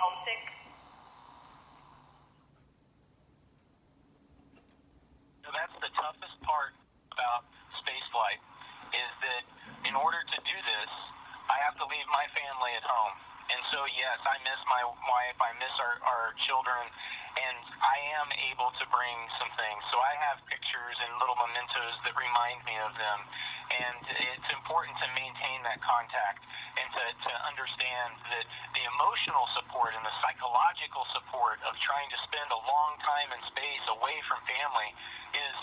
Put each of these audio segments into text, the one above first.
homesick? So that's the toughest part about spaceflight, is that in order to do this, I have to leave my family at home. And so, yes, I miss my wife, I miss our children, and I am able to bring some things. So I have pictures and little mementos that remind me of them. And it's important to maintain that contact and to understand that the emotional support and the psychological support of trying to spend a long time in space away from family is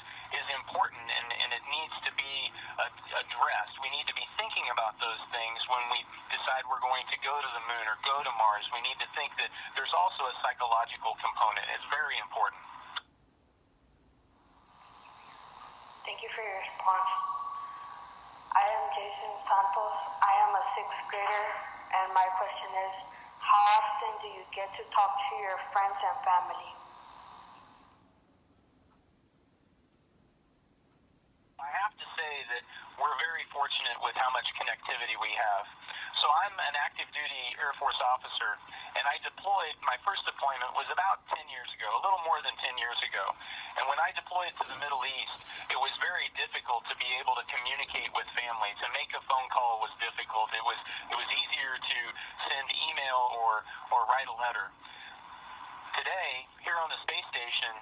important, and it needs to be addressed. We need to be thinking about those things when we decide we're going to go to the moon or go to Mars. We need to think that there's also a psychological component. It's very important. Thank you for your response. I am Jason Santos. I am a sixth grader, and my question is, how often do you get to talk to your friends and family? I have to say that we're very fortunate with how much connectivity we have. So I'm an active duty Air Force officer, and I deployed, my first deployment was about 10 years ago, a little more than 10 years ago. And when I deployed to the Middle East, it was very difficult to be able to communicate with family. To make a phone call was difficult. It was easier to send email or write a letter. Today, here on the space station,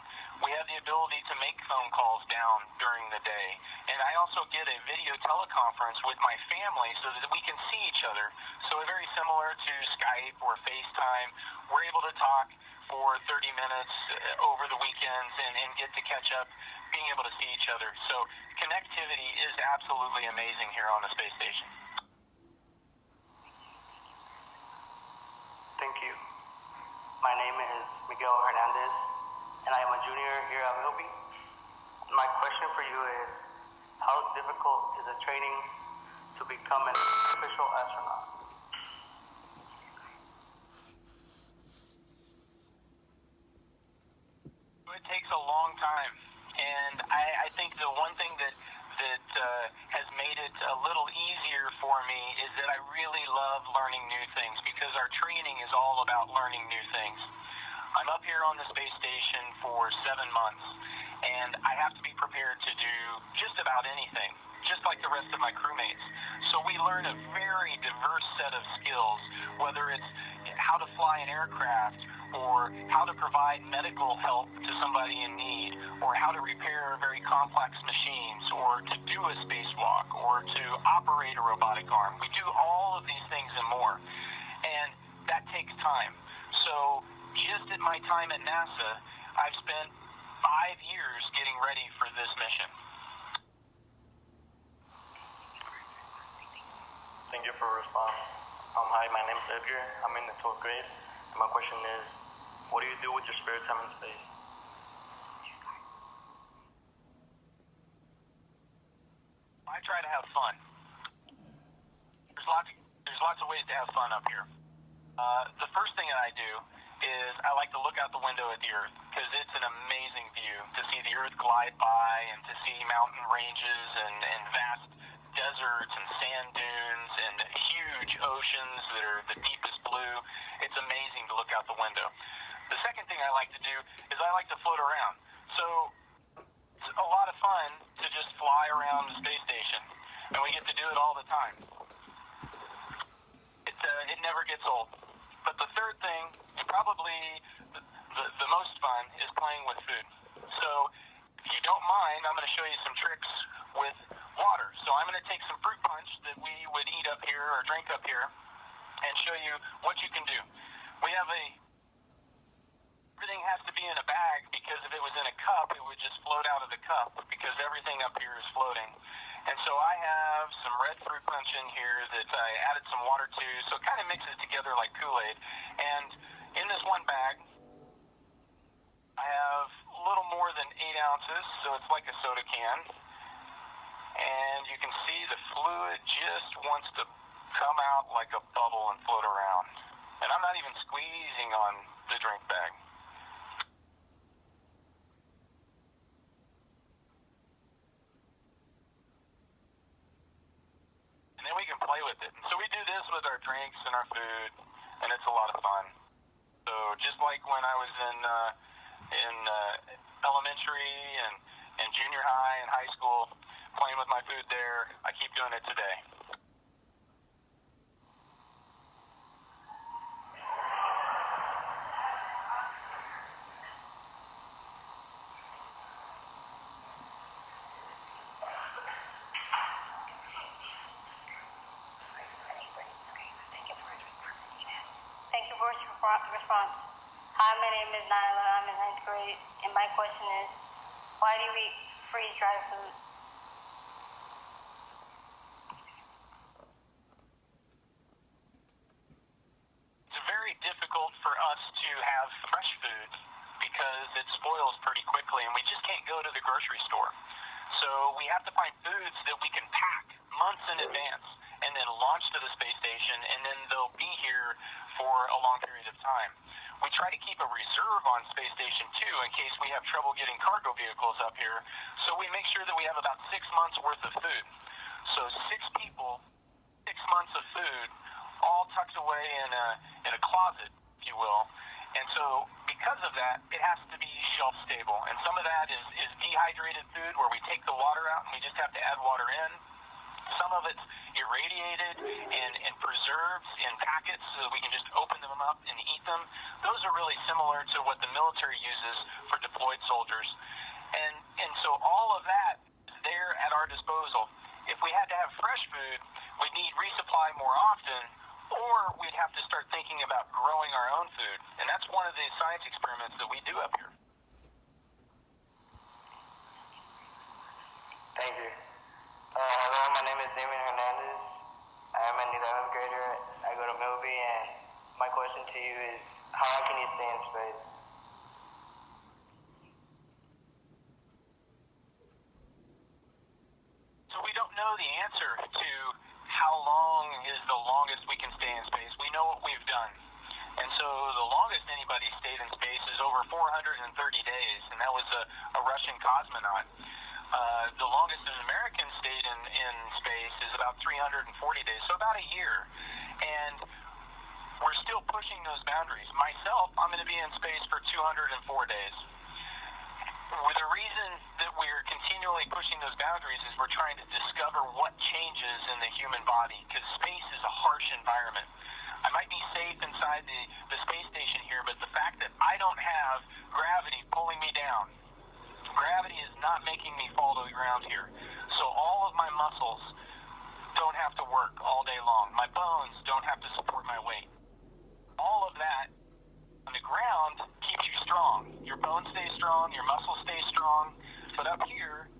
we have the ability to make phone calls down during the day. And I also get a video teleconference with my family so that we can see each other. So very similar to Skype or FaceTime, we're able to talk for 30 minutes over the weekends and get to catch up, being able to see each other. So connectivity is absolutely amazing here on the space station. Thank you. My name is Miguel Hernandez, and I am a junior here at Milby. My question for you is, how difficult is the training to become an official astronaut? It takes a long time, and I think the one thing that has made it a little easier for me is that I really love learning new things, because our training is all about learning new things. I'm up here on the space station for 7 months, and I have to be prepared to do just about anything, just like the rest of my crewmates. So we learn a very diverse set of skills, whether it's how to fly an aircraft, or how to provide medical help to somebody in need, or how to repair very complex machines, or to do a spacewalk, or to operate a robotic arm. We do all of these things and more, and that takes time. So just at my time at NASA, I've spent 5 years getting ready for this mission. Thank you for your response. Hi, my name is Edgar. I'm in the 12th grade, and my question is, what do you do with your spare time in space? I try to have fun. There's lots of ways to have fun up here. The first thing that I do is I like to look out the window at the Earth, because it's an amazing view to see the Earth glide by and to see mountain ranges and vast deserts and sand dunes and huge oceans that are the deepest blue. It's amazing to look out the window. The second thing I like to do is I like to float around. So it's a lot of fun to just fly around the space station, and we get to do it all the time. It never gets old. But the third thing, and probably the most fun, is playing with food. So if you don't mind, I'm going to show you some tricks with water. So I'm going to take some fruit punch that we would eat up here or drink up here and show you what you can do. We have everything has to be in a bag, because if it was in a cup, it would just float out of the cup, because everything up here is floating. And so I have some red fruit punch in here that I added some water to, so it kind of mixes together like Kool-Aid. And in this one bag, I have a little more than 8 ounces, so it's like a soda can. And you can see the fluid just wants to come out like a bubble and float around. And I'm not even squeezing on the drink bag. And then we can play with it. And so we do this with our drinks and our food, and it's a lot of fun. I was in elementary and junior high and high school, playing with my food there. I keep doing it today. Thank you for your response. Hi, my name is Nyla. I'm in 9th grade, and my question is, why do you eat freeze-dried food? It's very difficult for us to have fresh food because it spoils pretty quickly, and we just can't go to the grocery store. So we have to find foods that we can pack months in advance and then launch to the space station, and then they'll be here for a long period of time. We try to keep a reserve on Space Station 2 in case we have trouble getting cargo vehicles up here, so we make sure that we have about 6 months worth of food. So 6 people, 6 months of food, all tucked away in a closet, if you will. And so because of that, it has to be shelf stable. And some of that is dehydrated food where we take the water out and we just have to add water in. Some of it's irradiated and preserved in packets so that we can just open them up and eat them. Those are really similar to what the military uses for deployed soldiers. And so all of that is there at our disposal. If we had to have fresh food, we'd need resupply more often, or we'd have to start thinking about growing our own food. And that's one of the science experiments that we do up here. Thank you. Hello, my name is Damien Hernandez. I am an 11th grader. I go to Milby, and my question to you is, how long can you stay in space? So we don't know the answer to how long is the longest we can stay in space. We know what we've done. And so the longest anybody stayed in space is over 430 days, and that was a Russian cosmonaut. The longest an American stayed in space is about 340 days, so about a year. And we're still pushing those boundaries. Myself, I'm going to be in space for 204 days. The reason that we're continually pushing those boundaries is we're trying to discover what changes in the human body, because space is a harsh environment. I might be safe inside the space station here, but the fact that I don't have gravity pulling me down, gravity is not making me fall to the ground here. So all of my muscles don't have to work all day long. My bones don't have to support my weight. All of that on the ground keeps you strong. Your bones stay strong, your muscles stay strong. But up here,